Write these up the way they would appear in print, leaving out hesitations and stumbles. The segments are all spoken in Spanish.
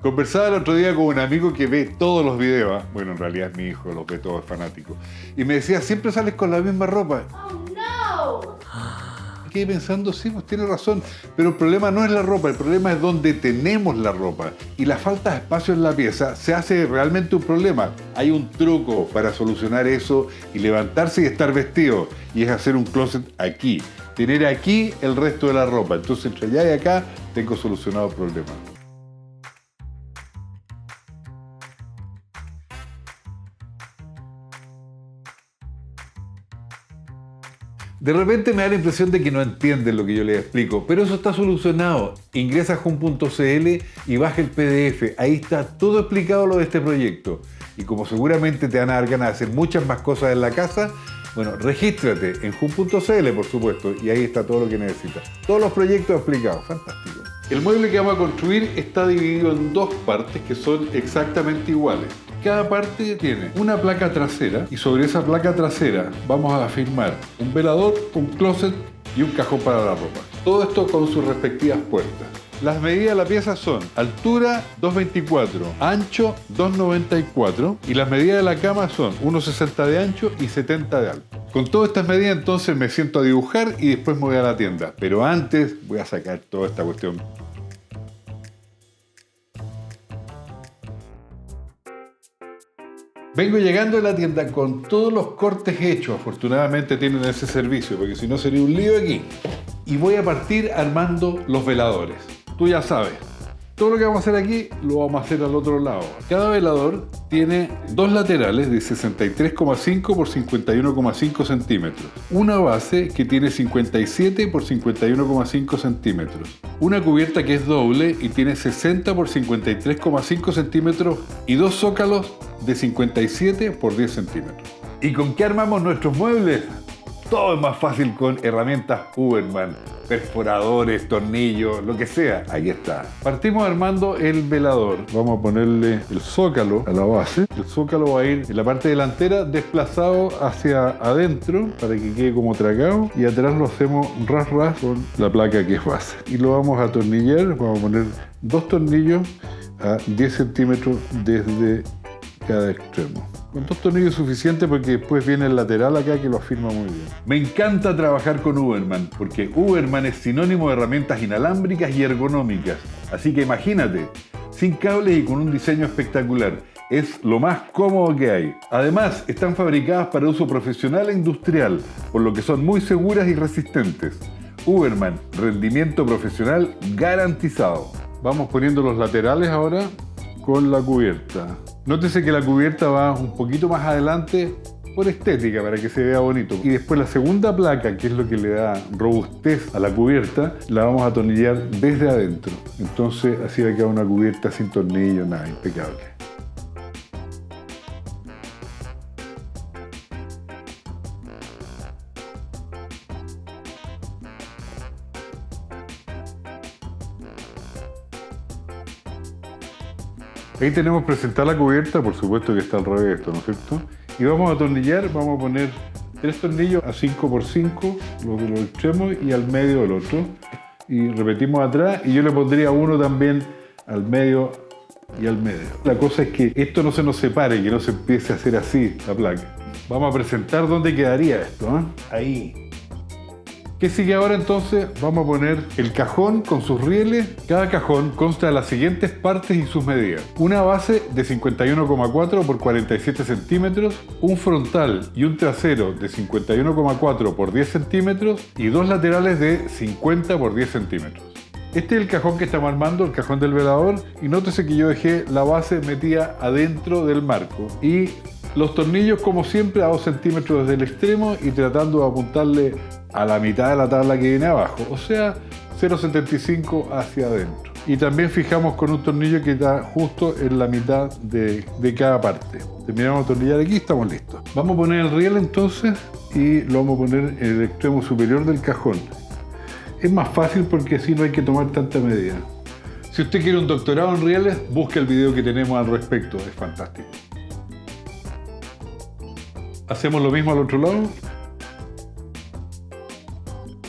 Conversaba el otro día con un amigo que ve todos los videos. Bueno, en realidad es mi hijo, los ve todos, es fanático. Y me decía, siempre sales con la misma ropa. Oh, no. Quedé pensando, sí, pues tiene razón. Pero el problema no es la ropa, el problema es donde tenemos la ropa. Y la falta de espacio en la pieza se hace realmente un problema. Hay un truco para solucionar eso y levantarse y estar vestido. Y es hacer un closet aquí. Tener aquí el resto de la ropa. Entonces, entre allá y acá, tengo solucionado el problema. De repente me da la impresión de que no entienden lo que yo les explico, pero eso está solucionado. Ingresa a Jun.cl y baja el PDF. Ahí está todo explicado lo de este proyecto. Y como seguramente te van a dar ganas de hacer muchas más cosas en la casa, bueno, regístrate en Jun.cl, por supuesto, y ahí está todo lo que necesitas. Todos los proyectos explicados. Fantástico. El mueble que vamos a construir está dividido en dos partes que son exactamente iguales. Cada parte tiene una placa trasera y sobre esa placa trasera vamos a afirmar un velador, un closet y un cajón para la ropa. Todo esto con sus respectivas puertas. Las medidas de la pieza son altura 2,24, ancho 2,94 y las medidas de la cama son 1,60 de ancho y 70 de alto. Con todas estas medidas entonces me siento a dibujar y después me voy a la tienda. Pero antes voy a sacar toda esta cuestión. Vengo llegando a la tienda con todos los cortes hechos. Afortunadamente tienen ese servicio, porque si no sería un lío aquí. Y voy a partir armando los veladores. Tú ya sabes, todo lo que vamos a hacer aquí lo vamos a hacer al otro lado. Cada velador tiene dos laterales de 63,5 por 51,5 centímetros. Una base que tiene 57 por 51,5 centímetros. Una cubierta que es doble y tiene 60 por 53,5 centímetros. Y dos zócalos de 57 por 10 centímetros. ¿Y con qué armamos nuestros muebles? Todo es más fácil con herramientas Huberman, perforadores, tornillos, lo que sea. Ahí está. Partimos armando el velador. Vamos a ponerle el zócalo a la base. El zócalo va a ir en la parte delantera desplazado hacia adentro para que quede como tragado. Y atrás lo hacemos ras con la placa que es base. Y lo vamos a atornillar. Vamos a poner dos tornillos a 10 centímetros desde cada extremo. Con dos tornillos suficiente porque después viene el lateral acá que lo afirma muy bien. Me encanta trabajar con Huberman porque Huberman es sinónimo de herramientas inalámbricas y ergonómicas. Así que imagínate, sin cables y con un diseño espectacular. Es lo más cómodo que hay. Además, están fabricadas para uso profesional e industrial, por lo que son muy seguras y resistentes. Huberman, rendimiento profesional garantizado. Vamos poniendo los laterales ahora con la cubierta. Nótese que la cubierta va un poquito más adelante por estética, para que se vea bonito. Y después la segunda placa, que es lo que le da robustez a la cubierta, la vamos a atornillar desde adentro. Entonces así va a quedar una cubierta sin tornillo, nada, impecable. Ahí tenemos presentada la cubierta, por supuesto que está al revés esto, ¿no es cierto? Y vamos a atornillar, vamos a poner 3 tornillos a 5x5, los de los extremos y al medio del otro. Y repetimos atrás y yo le pondría uno también al medio y al medio. La cosa es que esto no se nos separe, que no se empiece a hacer así la placa. Vamos a presentar dónde quedaría esto, ¿eh? Ahí. ¿Qué sigue ahora entonces? Vamos a poner el cajón con sus rieles. Cada cajón consta de las siguientes partes y sus medidas. Una base de 51,4 por 47 centímetros, un frontal y un trasero de 51,4 por 10 centímetros y dos laterales de 50 por 10 centímetros. Este es el cajón que estamos armando, el cajón del velador, y nótese que yo dejé la base metida adentro del marco y los tornillos como siempre a 2 centímetros desde el extremo y tratando de apuntarle a la mitad de la tabla que viene abajo, o sea 0,75 hacia adentro. Y también fijamos con un tornillo que está justo en la mitad de cada parte. Terminamos de atornillar aquí y estamos listos. Vamos a poner el riel entonces y lo vamos a poner en el extremo superior del cajón. Es más fácil porque así no hay que tomar tanta medida. Si usted quiere un doctorado en rieles, busque el video que tenemos al respecto, es fantástico. Hacemos lo mismo al otro lado.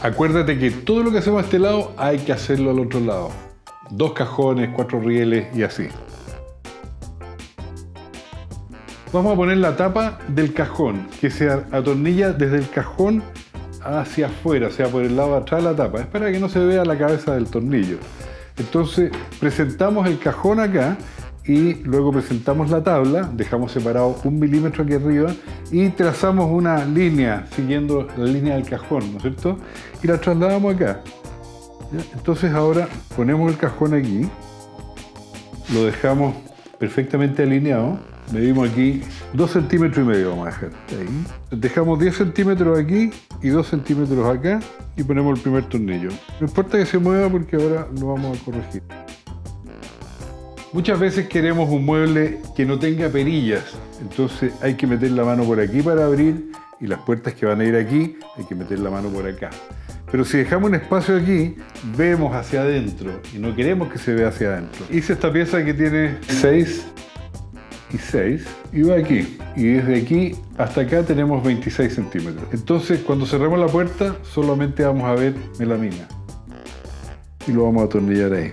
Acuérdate que todo lo que hacemos a este lado hay que hacerlo al otro lado. 2 cajones, 4 rieles y así. Vamos a poner la tapa del cajón, que se atornilla desde el cajón hacia afuera, o sea, por el lado de atrás de la tapa. Es para que no se vea la cabeza del tornillo. Entonces, presentamos el cajón acá y luego presentamos la tabla, dejamos separado 1 milímetro aquí arriba y trazamos una línea siguiendo la línea del cajón, ¿no es cierto? Y la trasladamos acá. ¿Ya? Entonces ahora ponemos el cajón aquí, lo dejamos perfectamente alineado, medimos aquí 2,5 centímetros vamos a dejar ahí. Dejamos 10 centímetros aquí y 2 centímetros acá y ponemos el primer tornillo. No importa que se mueva porque ahora lo vamos a corregir. Muchas veces queremos un mueble que no tenga perillas, entonces hay que meter la mano por aquí para abrir y las puertas que van a ir aquí hay que meter la mano por acá. Pero si dejamos un espacio aquí, vemos hacia adentro y no queremos que se vea hacia adentro. Hice esta pieza que tiene 6 y 6 y va aquí. Y desde aquí hasta acá tenemos 26 centímetros. Entonces cuando cerremos la puerta solamente vamos a ver melamina. Y lo vamos a atornillar ahí.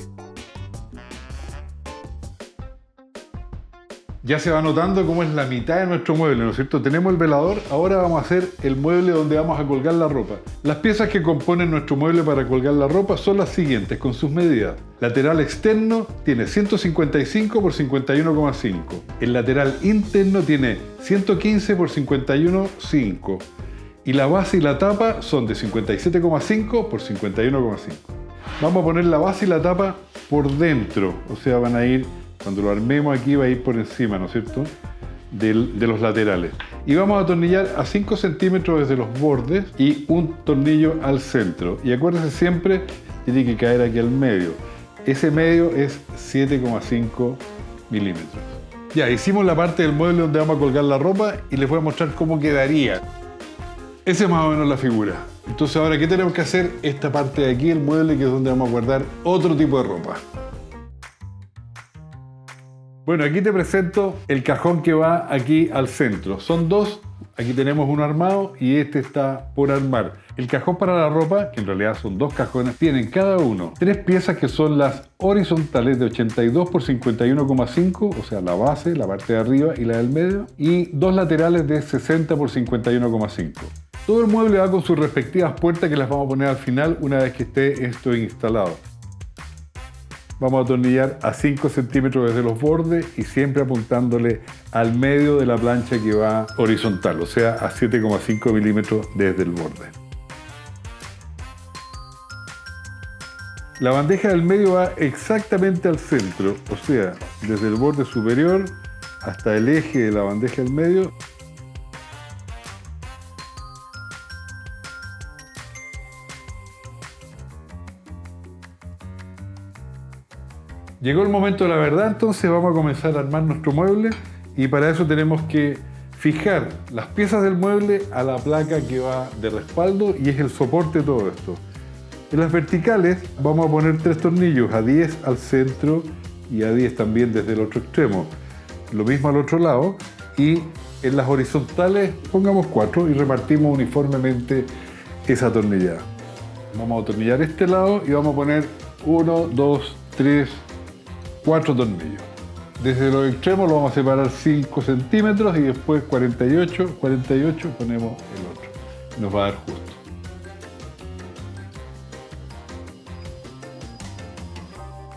Ya se va notando cómo es la mitad de nuestro mueble, ¿no es cierto? Tenemos el velador, ahora vamos a hacer el mueble donde vamos a colgar la ropa. Las piezas que componen nuestro mueble para colgar la ropa son las siguientes, con sus medidas. Lateral externo tiene 155 por 51,5. El lateral interno tiene 115 por 51,5. Y la base y la tapa son de 57,5 por 51,5. Vamos a poner la base y la tapa por dentro, o sea, van a ir... Cuando lo armemos aquí va a ir por encima, ¿no es cierto?, de los laterales. Y vamos a atornillar a 5 centímetros desde los bordes y un tornillo al centro. Y acuérdense siempre, tiene que caer aquí al medio. Ese medio es 7,5 milímetros. Ya, hicimos la parte del mueble donde vamos a colgar la ropa y les voy a mostrar cómo quedaría. Esa es más o menos la figura. Entonces ahora, ¿qué tenemos que hacer? Esta parte de aquí, el mueble, que es donde vamos a guardar otro tipo de ropa. Bueno, aquí te presento el cajón que va aquí al centro. Son dos, aquí tenemos uno armado y este está por armar. El cajón para la ropa, que en realidad son 2 cajones, tienen cada uno 3 piezas que son las horizontales de 82 por 51,5, o sea, la base, la parte de arriba y la del medio, y 2 laterales de 60 por 51,5. Todo el mueble va con sus respectivas puertas que las vamos a poner al final una vez que esté esto instalado. Vamos a atornillar a 5 centímetros desde los bordes y siempre apuntándole al medio de la plancha que va horizontal, o sea, a 7,5 milímetros desde el borde. La bandeja del medio va exactamente al centro, o sea, desde el borde superior hasta el eje de la bandeja del medio. Llegó el momento de la verdad, entonces vamos a comenzar a armar nuestro mueble y para eso tenemos que fijar las piezas del mueble a la placa que va de respaldo y es el soporte de todo esto. En las verticales vamos a poner 3 tornillos, a 10 al centro y a 10 también desde el otro extremo. Lo mismo al otro lado y en las horizontales pongamos 4 y repartimos uniformemente esa atornillada. Vamos a atornillar este lado y vamos a poner 1, 2, 3, 4 tornillos. Desde los extremos lo vamos a separar 5 centímetros y después 48 ponemos el otro. Nos va a dar justo.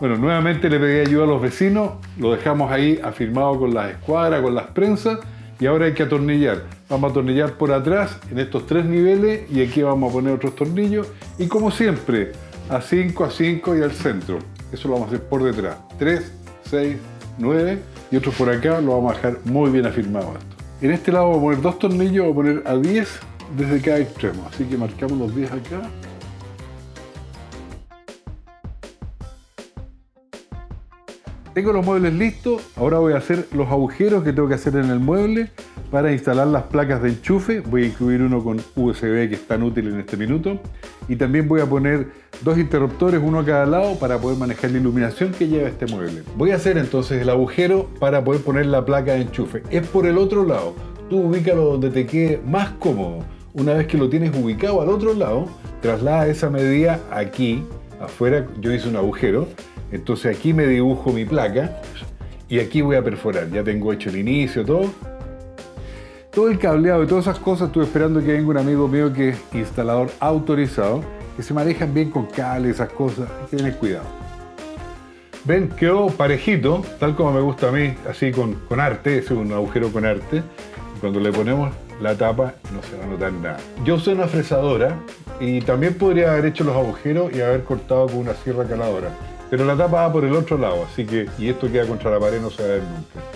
Bueno, nuevamente le pedí ayuda a los vecinos, lo dejamos ahí afirmado con las escuadras, con las prensas y ahora hay que atornillar. Vamos a atornillar por atrás en estos 3 niveles y aquí vamos a poner otros tornillos y como siempre, a 5 y al centro. Eso lo vamos a hacer por detrás. 3, 6, 9 y otros por acá lo vamos a dejar muy bien afirmado esto. En este lado vamos a poner 2 tornillos, vamos a poner a 10 desde cada extremo. Así que marcamos los 10 acá. Tengo los muebles listos, ahora voy a hacer los agujeros que tengo que hacer en el mueble para instalar las placas de enchufe. Voy a incluir uno con USB que es tan útil en este minuto y también voy a poner 2 interruptores, uno a cada lado para poder manejar la iluminación que lleva este mueble. Voy a hacer entonces el agujero para poder poner la placa de enchufe. Es por el otro lado, tú ubícalo donde te quede más cómodo. Una vez que lo tienes ubicado al otro lado, traslada esa medida aquí, afuera yo hice un agujero, Entonces aquí me dibujo mi placa y aquí voy a perforar. Ya tengo hecho el inicio, todo el cableado y todas esas cosas. Estuve esperando que venga un amigo mío que es instalador autorizado, que se manejan bien con cables, esas cosas. Hay que tener cuidado. Ven, quedó parejito, tal como me gusta a mí, así con arte. Es un agujero con arte. Cuando le ponemos la tapa no se va a notar nada. Yo usé una fresadora y también podría haber hecho los agujeros y haber cortado con una sierra caladora. Pero la tapa va por el otro lado, así que, y esto queda contra la pared, no se va a ver nunca.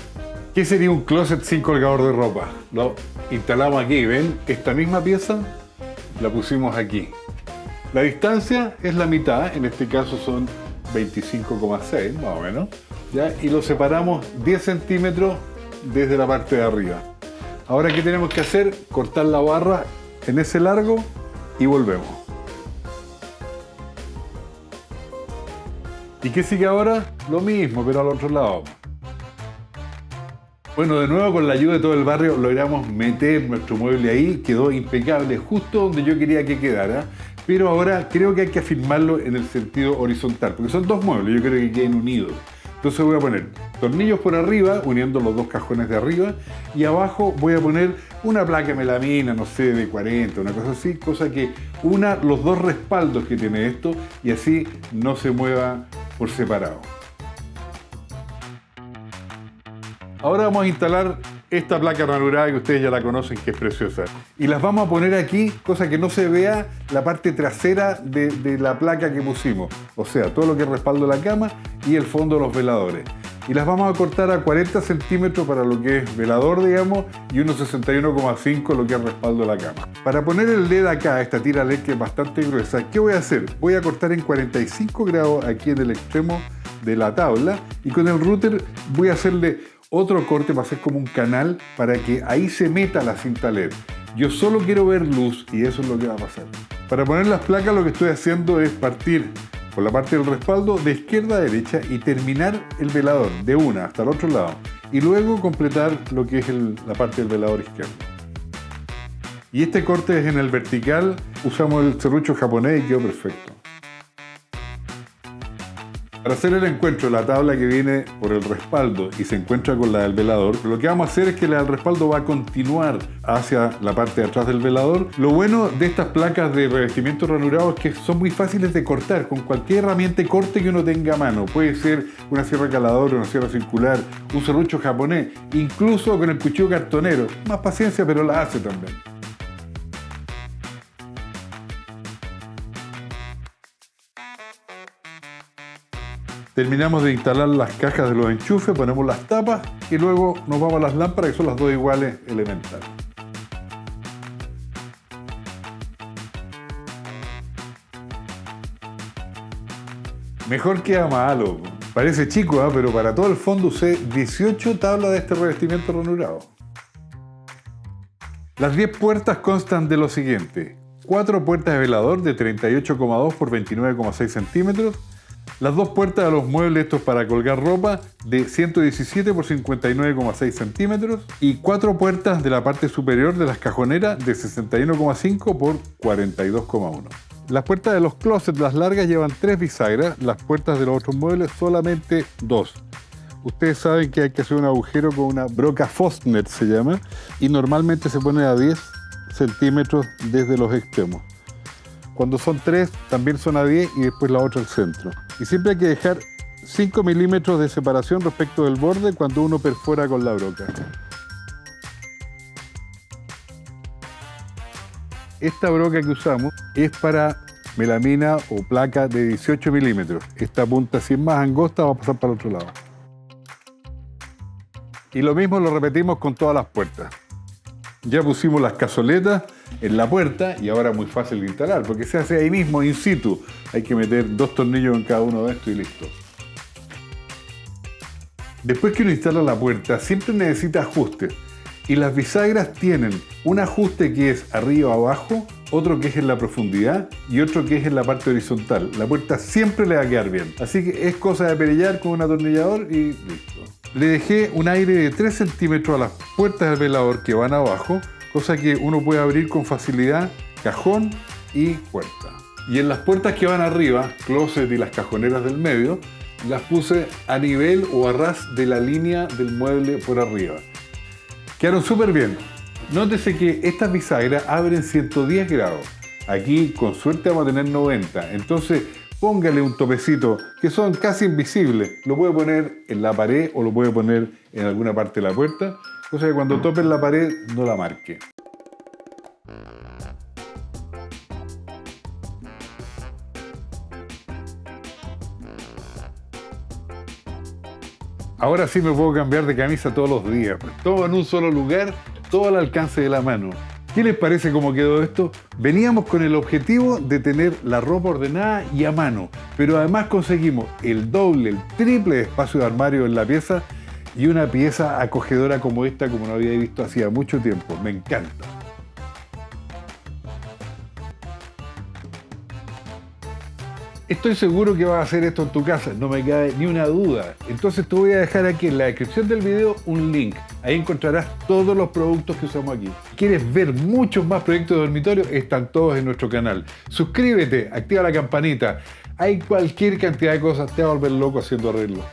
¿Qué sería un closet sin colgador de ropa? Lo instalamos aquí, ¿ven? Esta misma pieza la pusimos aquí. La distancia es la mitad, en este caso son 25,6 más o menos, ¿ya? Y lo separamos 10 centímetros desde la parte de arriba. Ahora, ¿qué tenemos que hacer? Cortar la barra en ese largo y volvemos. ¿Y qué sigue ahora? Lo mismo, pero al otro lado. Bueno, de nuevo con la ayuda de todo el barrio logramos meter nuestro mueble ahí, quedó impecable, justo donde yo quería que quedara, pero ahora creo que hay que afirmarlo en el sentido horizontal, porque son dos muebles, yo creo que queden unidos. Entonces voy a poner tornillos por arriba, uniendo los dos cajones de arriba, y abajo voy a poner una placa de melamina, no sé, de 40, una cosa así, cosa que una los dos respaldos que tiene esto y así no se mueva por separado. Ahora vamos a instalar esta placa ranurada que ustedes ya la conocen, que es preciosa. Y las vamos a poner aquí, cosa que no se vea la parte trasera de la placa que pusimos. O sea, todo lo que es respaldo de la cama y el fondo de los veladores. Y las vamos a cortar a 40 centímetros para lo que es velador, digamos, y unos 61,5 lo que es respaldo de la cama. Para poner el LED acá, esta tira LED que es bastante gruesa, ¿qué voy a hacer? Voy a cortar en 45 grados aquí en el extremo de la tabla y con el router voy a hacerle otro corte para hacer como un canal para que ahí se meta la cinta LED. Yo solo quiero ver luz y eso es lo que va a pasar. Para poner las placas lo que estoy haciendo es partir por la parte del respaldo de izquierda a derecha y terminar el velador de una hasta el otro lado y luego completar lo que es la parte del velador izquierdo. Y este corte es en el vertical, usamos el serrucho japonés y quedó perfecto. Para hacer el encuentro de la tabla que viene por el respaldo y se encuentra con la del velador, lo que vamos a hacer es que la del respaldo va a continuar hacia la parte de atrás del velador. Lo bueno de estas placas de revestimiento ranurado es que son muy fáciles de cortar con cualquier herramienta de corte que uno tenga a mano. Puede ser una sierra caladora, una sierra circular, un serrucho japonés, incluso con el cuchillo cartonero. Más paciencia, pero la hace también. Terminamos de instalar las cajas de los enchufes, ponemos las tapas y luego nos vamos a las lámparas, que son las dos iguales elementales. Mejor queda malo. Parece chico, ¿eh? Pero para todo el fondo usé 18 tablas de este revestimiento ranurado. Las 10 puertas constan de lo siguiente: 4 puertas de velador de 38,2 por 29,6 centímetros, las dos puertas de los muebles estos para colgar ropa de 117 por 59,6 centímetros y 4 puertas de la parte superior de las cajoneras de 61,5 por 42,1. Las puertas de los closets, las largas, llevan 3 bisagras, las puertas de los otros muebles solamente 2. Ustedes saben que hay que hacer un agujero con una broca Fostner, se llama, y normalmente se pone a 10 centímetros desde los extremos. Cuando son 3, también son a 10 y después la otra al centro. Y siempre hay que dejar 5 milímetros de separación respecto del borde cuando uno perfora con la broca. Esta broca que usamos es para melamina o placa de 18 milímetros. Esta punta, si es más angosta, va a pasar para el otro lado. Y lo mismo lo repetimos con todas las puertas. Ya pusimos las cazoletas en la puerta y ahora es muy fácil de instalar porque se hace ahí mismo, in situ. Hay que meter 2 tornillos en cada uno de estos y listo. Después que uno instala la puerta, siempre necesita ajustes. Y las bisagras tienen un ajuste que es arriba o abajo, otro que es en la profundidad y otro que es en la parte horizontal. La puerta siempre le va a quedar bien. Así que es cosa de perillar con un atornillador y listo. Le dejé un aire de 3 centímetros a las puertas del velador que van abajo, cosa que uno puede abrir con facilidad cajón y puerta. Y en las puertas que van arriba, closet y las cajoneras del medio, las puse a nivel o a ras de la línea del mueble por arriba. Quedaron súper bien. Nótese que estas bisagras abren 110 grados. Aquí con suerte vamos a tener 90. Entonces póngale un topecito que son casi invisibles. Lo puede poner en la pared o lo puede poner en alguna parte de la puerta, cosa que cuando tope en la pared no la marque. Ahora sí me puedo cambiar de camisa todos los días, pues todo en un solo lugar, todo al alcance de la mano. ¿Qué les parece cómo quedó esto? Veníamos con el objetivo de tener la ropa ordenada y a mano, pero además conseguimos el doble, el triple de espacio de armario en la pieza y una pieza acogedora como esta, como no había visto hacía mucho tiempo. Me encanta. Estoy seguro que vas a hacer esto en tu casa, no me cabe ni una duda. Entonces te voy a dejar aquí en la descripción del video un link. Ahí encontrarás todos los productos que usamos aquí. ¿Quieres ver muchos más proyectos de dormitorio? Están todos en nuestro canal. Suscríbete, activa la campanita. Hay cualquier cantidad de cosas, te va a volver loco haciendo arreglos.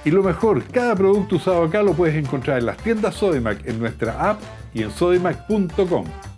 Y lo mejor, cada producto usado acá lo puedes encontrar en las tiendas Sodimac, en nuestra app y en sodimac.com.